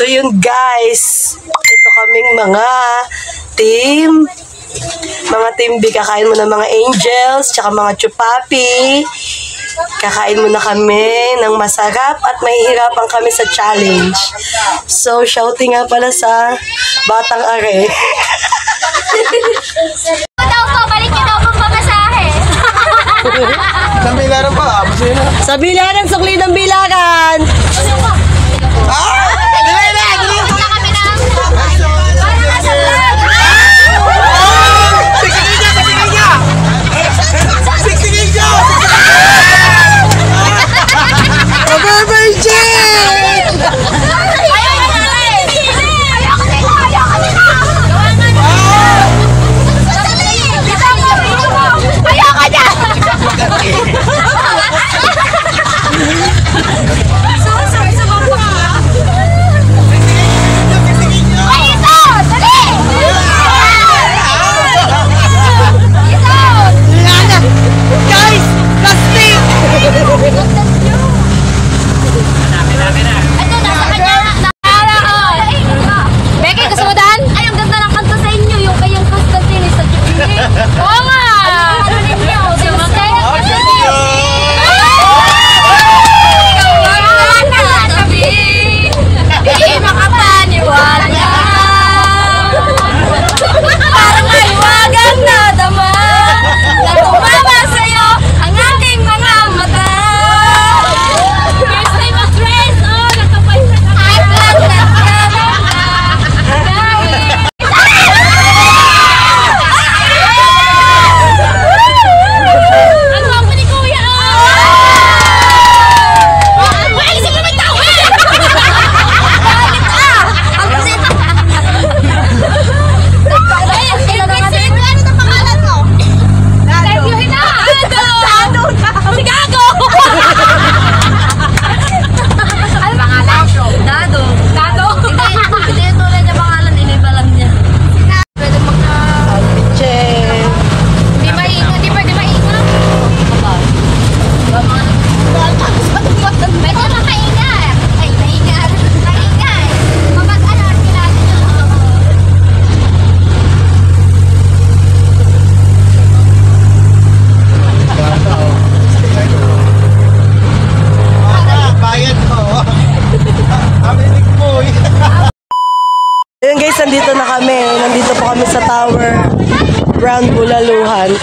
So yun guys, ito kaming mga team B. Kakain mo ng mga angels, tsaka mga chupapi. Kakain mo na kami ng masarap at mahihirapan kami sa challenge. So, shouting nga pala sa Batang Are. Balik niyo daw pang pamasahe. Sa Bilaran pa, masaya na. Sa Bilaran, sukli ng Bilaran. Ayun guys, nandito na kami. Nandito po kami sa Tower Brand Bulaluhan.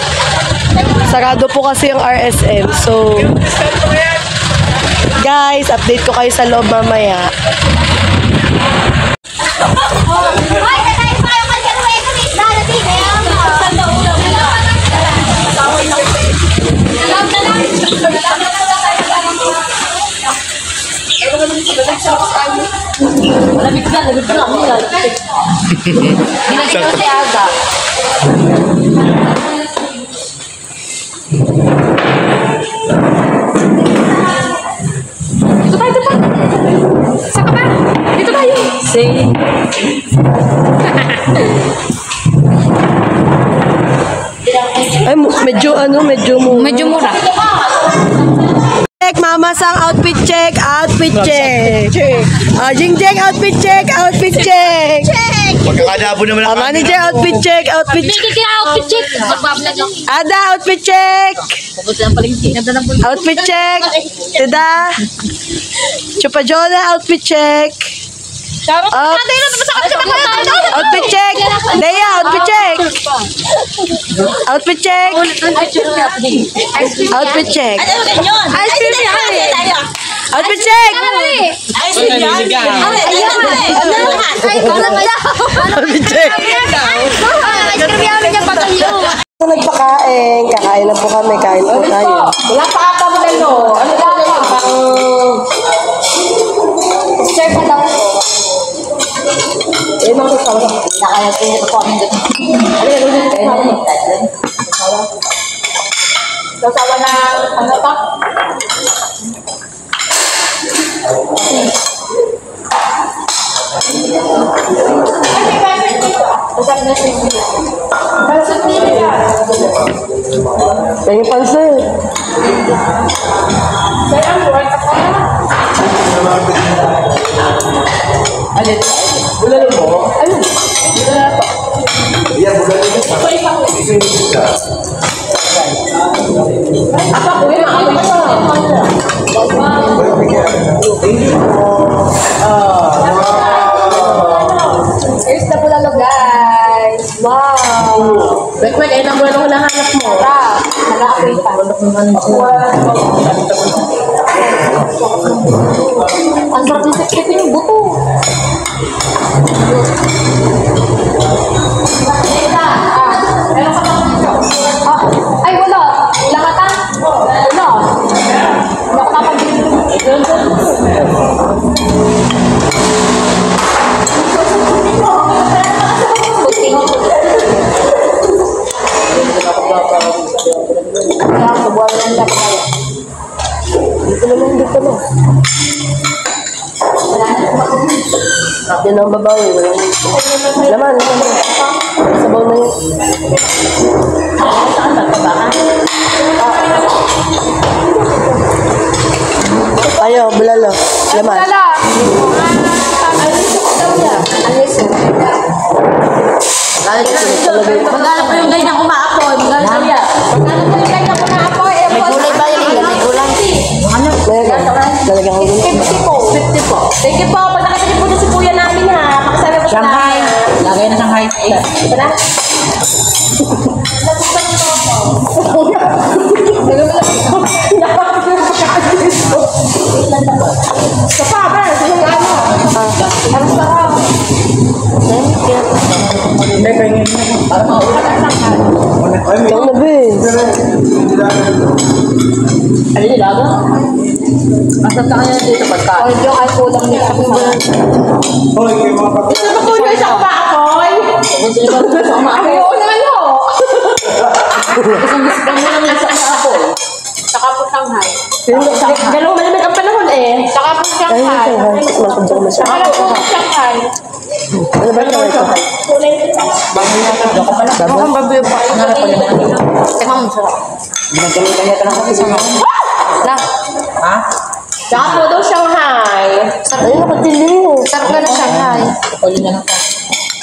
Sarado po kasi yung RSM. So, guys, update ko kayo sa loob mamaya. Lamig na. Ginagin ko si Aga. Dito tayo. Saka ba? Dito tayo. Say. Ay, medyo mura. Mama sang outfit check. Jing outfit check. Magkakadabo naman ang manager outfit check. Ada outfit check. Outfit check. Tida. Chupa Jonah outfit check. Outfit check. Leia outfit check. Outfit check. Outfit check. Outfit check. Nagpakain. Kakain na po kami. Kain po tayo. Wala pa ata mo na no. Ano ba yung pang... Serve na lang po. Eh, mga sasawa. Nakaya ko yung ako. Sasawa na... Ano pa? Pengen pansit. Sayang, buwan ka pa na. Bulalo mo? Ayun. Iya, bulalo mo. Apa ko yun? Ako yun. Here's the bulalo, guys. Wow. Wait, ayun ang bulalo ko nahanap mo. Sarap. Nag-aapoy pa. Ang sarap ng sakit yung buto. Meron ka bang dito? Ay, wala. Lakatan? Wala. Wala ka pa dito. Kaya subuhan lang dapat tayo. Dito naman, dito na. Yan ang babaw. Laman. Sabaw na yun. Ayaw, bulalo. Laman. Wala. Aliso. Magkano po yung ganyan kumaapoy? Magkano po yan? Magkano po yung ganyan ko na ako? May gulay ba yun? May gulay. Ano? Talagang ulo. 50 po. 50 po. Thank you po. Pag nakasakit po si kuya namin ha. Makasama po sa Shanghai. Lagay na Shanghai. Ito na. Sa pa, yung ano? Ang sarap. Ikaw na ba eh. Ano yung lago? Masap ka kanya dito pagka. Or yung ay kulang niya. Hoy, kayo mga kapatid. Ito ba kuya sa kumaakoy? Ay, oo naman ho. Isang gusto mo naman sa maapoy. Saka po Shanghai. Gano'n malamig ang panahon eh. Saka po Shanghai. Saka lang po Shanghai. Ano ba ito? Kulay ito. Mukhang baboy pa. Teka mo, sarap. Ginagamitan niya ito ng kape sa mga. Na. Ha? Saka po daw Shanghai. Ayun, nakatili. Sarap na na Shanghai. Uli na lang.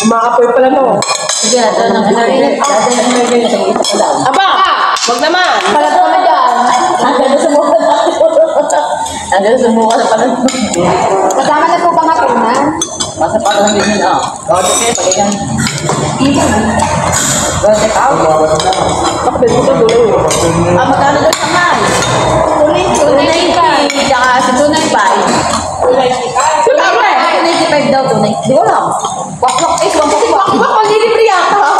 Umakapoy pala no. Sige, dahil ng pinarili. Dahil ng pinarili, nakikita ko daw. Aba! Wag naman. Palat ko na dyan. Nandun sa mukha na. Nandun sa mukha na pala. Kasama na po bang hatunan? Basta pa lang din yun, oh. Okay, pagkakan. Go, check out. Bakit mo ito doon? Magkano doon sa man? Tunay pa. Tsaka si Tunay pa. Tunay pa. 95 daw, Tunay. Di ko lang. Wakwak eh. Wakwak. Malilibre yata.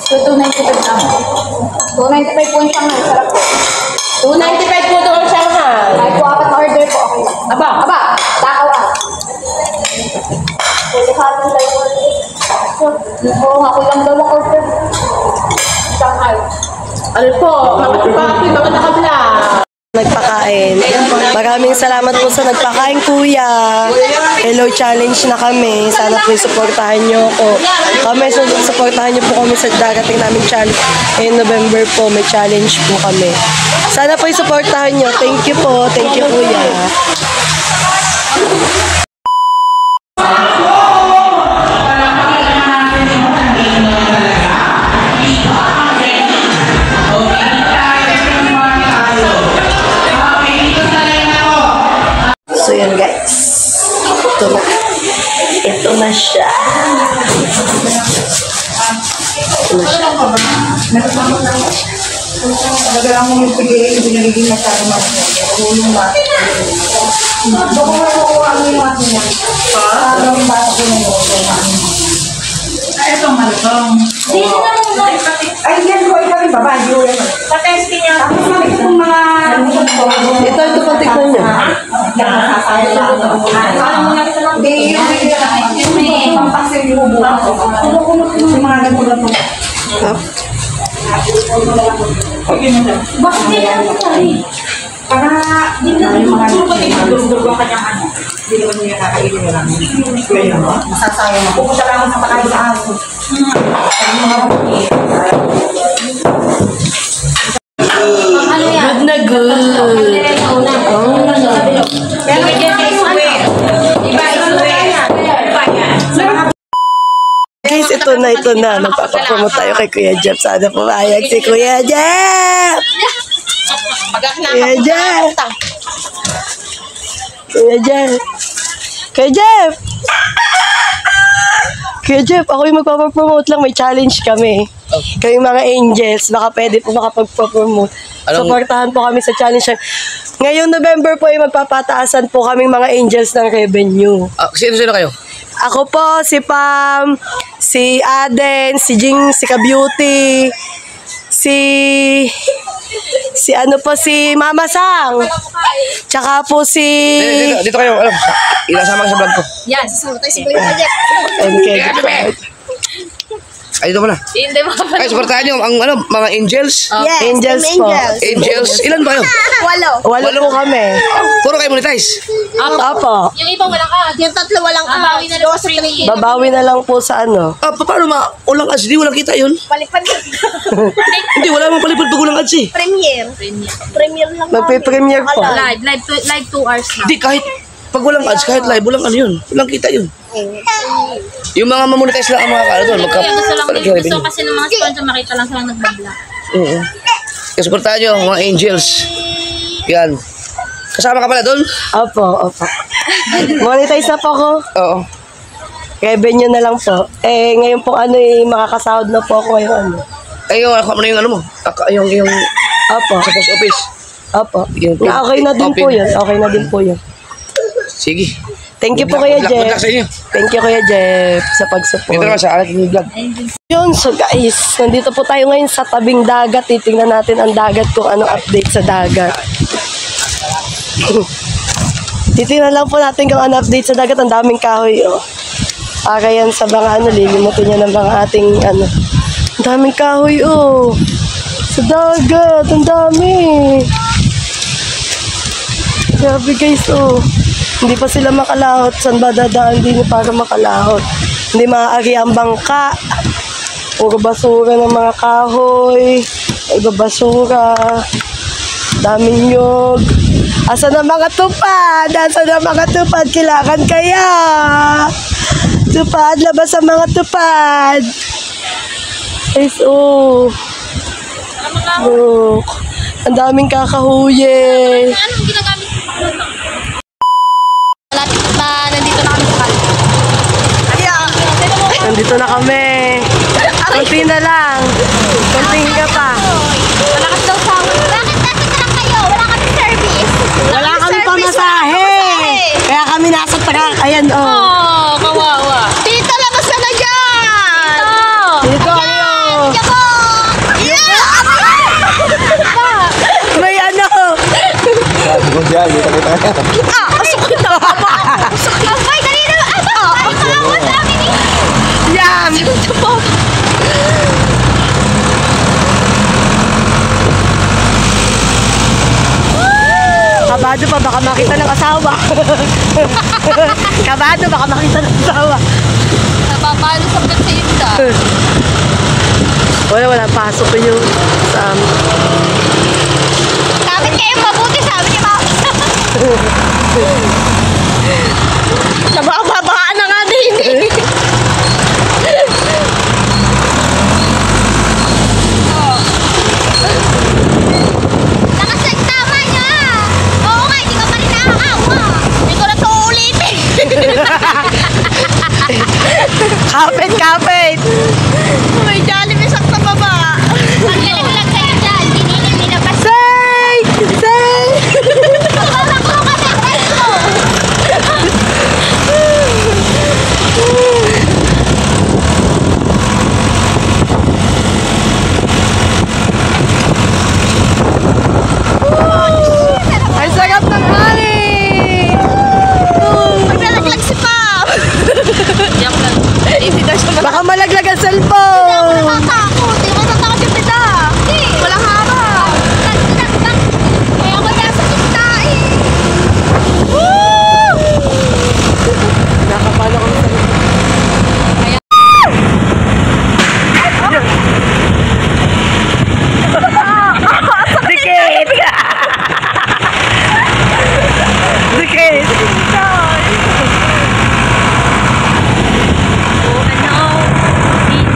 So, 295 na. 295 po yung Shanghai. Sarap po. 295 po doon Shanghai. Kahit po apat na order po. Okay lang. Aba. Aba. Takaw ah. Pwede ka ating tayo. Oo, ako lang daw ang order. Shanghai. Ano po? Mga papi, mga nakabla. Nagpakain. Maraming salamat po sa nagpakain, kuya. Hello, challenge na kami. Sana po supportahan nyo ako. Kami, supportahan nyo po kami sa darating namin challenge. In November po, may challenge po kami. Sana po supportahan nyo. Thank you po. Thank you, kuya. So yun guys, ito na siya. Talaga lang mo yung pagiging hindi nagiging masyado marunong ba? Baka mo nakukuha mo yung akin yan. Parang bata ko na yun. Ay, ito malutong. Ay, yan ko. Ikaw yung babae. Sa-testing niya. Tapos namin itong mga... Ito pang tignan nyo. Hindi, yung pampasin yung bubuha ko. Yung mga ganito na po. Bakit yan ang nangyari? Para di na yung mga durug-durug ang kanyang ano. Hindi naman niya kakainin nila. Masasayang ako. Pupunta lang ako sa pakain sa aso. Ano yan? Good na good. Oh. ito na. Magpapapromote tayo kay Kuya Jeff. Sana pumayag si Kuya Jeff! Kuya Jeff! Kuya Jeff! Kuya Jeff! Kuya Jeff, ako yung magpapapromote lang. May challenge kami. Kayong mga angels, baka pwede po makapagpapromote. Supportahan po kami sa challenge. Ngayong November po ay magpapataasan po kaming mga angels ng revenue. Sino kayo? Ako po, si Pam, si Aden, si Jing, si Ka-Beauty, si Mama Sang, tsaka po si... Dito kayo, ilasama ka sa vlog ko. Yan, susunod tayo si Kuya Jeff. Ay, dito mo na. Hindi mo pa. Ay, supportahan nyo ang mga angels. Yes, Angels Team po. Angels, ilan ba yun? 8. Walo po kami. Puro kayo monetize. Opo. Yung iba walang ads. Yung 3 walang ads. Babawi na lang sa premium. Babawi na lang po sa ano. Paano ulang ads? Di walang kita yun. Palipad. Hindi, wala mong palipad pag ulang ads eh. Premier lang. Magpe-premiere po. Live 2 hours na. Hindi, kahit pag walang ads, kahit live, walang ano yun. Walang kita yun. Yung mga mamonetize lang ang mga doon. Gusto kasi ng mga sponsor makita lang silang nagbabla. Oo. Kaya supportahan nyo, mga angels. Yan. Kasama ka pala doon? Opo. Monetize na po ako. Oo. Revenue na lang po. Ngayon po makakasahod na po ako ngayon. Yung ano mo? Yung Opo. sa post office. Opo. Yung Okay na din po yun. Okay na din po yun. Sige. Thank you po Kuya Good luck Jeff. sa inyo. Thank you Kuya Jeff sa Dito pag-support. naman sa aking vlog. Yun, so guys, nandito po tayo ngayon sa tabing dagat. Titingnan natin ang dagat kung anong update sa dagat. Titingnan lang po natin kung anong update sa dagat. Ang daming kahoy, oh. Para yan sa mga lilimutin niya ng mga ating Ang daming kahoy, oh. Sa dagat, ang dami. Grabe guys, oh. Hindi pa sila makalahot. Saan ba dadaan din para makalahot? Hindi maaari ang bangka. Puro basura ng mga kahoy. Iba basura. Daming nyog. Asa na mga tupad? Asa na mga tupad? Kailangan kaya? Tupad, labas ang mga tupad. Guys, oh. Look. Ang daming kakahuye. Anong ginagamit mo? Malapit ba? Nandito na kami sa kalye. Nandito na kami. Kunti na lang. Kunting ka pa. Malakas daw sa amin. Bakit nasa truck kayo? Wala kami service. Wala kami pamasahe. Kaya kami nasa truck. Ayan, oh. Oh, kawawa. Tita, labas ka na dyan! Dito, ano? May ano. Abay, dali na! Abay, kaawat namin eh! Yan. Kabado pa, baka makita ng asawa. Kabado, baka makita ng asawa. Napapalo sa bed sa inda. Wala, pasok ko yung Kapit kayo mabuti, sabi ni Mama. Nabababaan na nga din eh. Nakasagsama niya. Oo nga, hindi ka pa rin nakakawa. Hindi ko na ito ulitin. Kapit. May Jollibee sa baba. Paglalaglag kayo dyan, diniling nilabas. Say! Paglalaglag ko kasi, presto. Ang sarap ng hangin! Paglalaglag si Pam. Baka malaglag ang cellphone! Natatakot. Hindi ko natatakot yung pita. Hindi. Walang harap. Kaya ako nasa gitna eh. Nakapalo kami sa Dikit! Dikit! Dito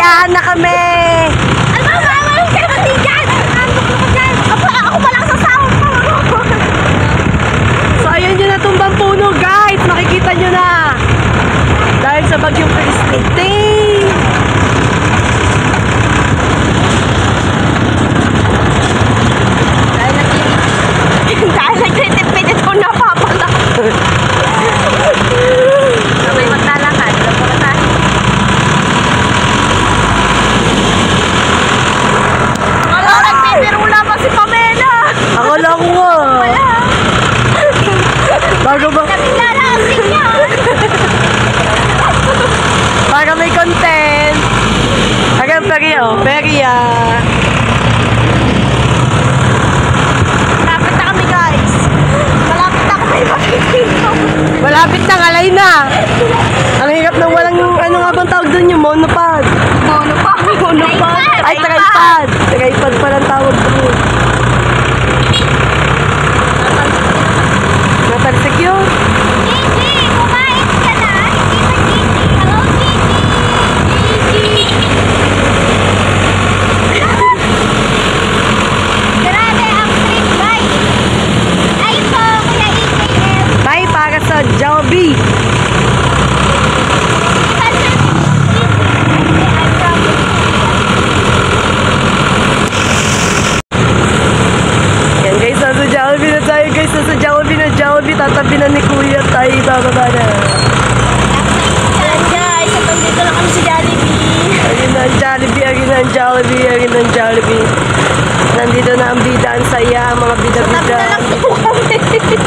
Kasiyahan na kami. Ano ba? Walang kayo pati dyan! Ako dyan! Ako pa lang sa sahod ko! So, ayun yung natumbang puno, guys. Makikita nyo na. Dahil sa bagyong Christine. Dahil nagtitipid ko na papala. Sabay maglalakad. Alam mo na tayo. Wala, nagpipirula pa si Pamela. Ako lang nga. Bago ba? Naglalakad niya. Para may content. Hanggang Peria. Peria. Malapit na kami, guys. Malapit na kami makikita. Malapit na, alay na. Ang hirap na walang, ano nga bang tawag doon, yung monopod. Monopod. Monopod. Ay, tripod. Tripod pa lang tawag doon. Natalsik yun. Gigi, kumain ka na. Hindi pa Gigi. Hello, Gigi. Grabe ang street bike. Ay po, Kuya EKM. Bye para sa Joby. Yan guys, nasa Jollibee na tayo guys. Nasa Jollibee na Jollibee. Tatabi na ni Kuya tayo. Bababa na. Yan guys, at nandito lang kami sa Jollibee. Ayun na ang Jollibee. Ayun na ang Jollibee. Ayun na ang Jollibee. Nandito na ang bida. Ang saya. Ang mga bida-bida.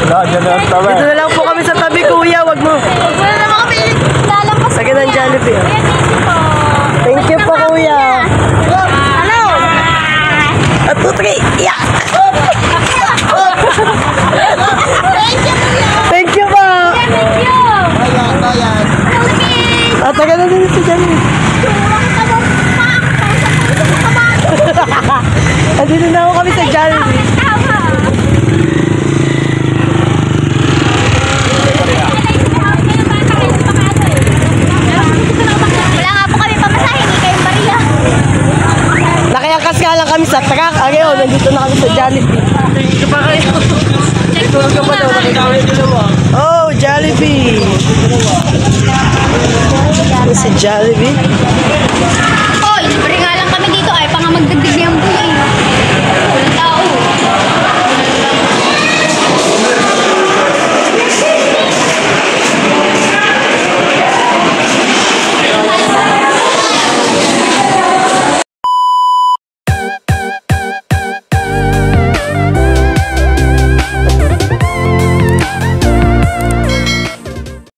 Dito na lang po kami sa tabi Kuya. Wag mo. Huwag mo na naman kami lalampas. Sagad ang Jollibee. Kuya, thank you po. Thank you po Kuya. Hello. At 2, 3. Yeah. Thank Thank you you, Kuya. po. Thank you. Jollibee. At taga na din si Jollibee. Andito na ako kami sa Jollibee. Wala nga po kami pamasahe, hindi kayong bariya. Nakiangkas nga lang kami sa truck. Ngayon, nandito na kami sa Jollibee. Oh, Jollibee. Ito si Jollibee.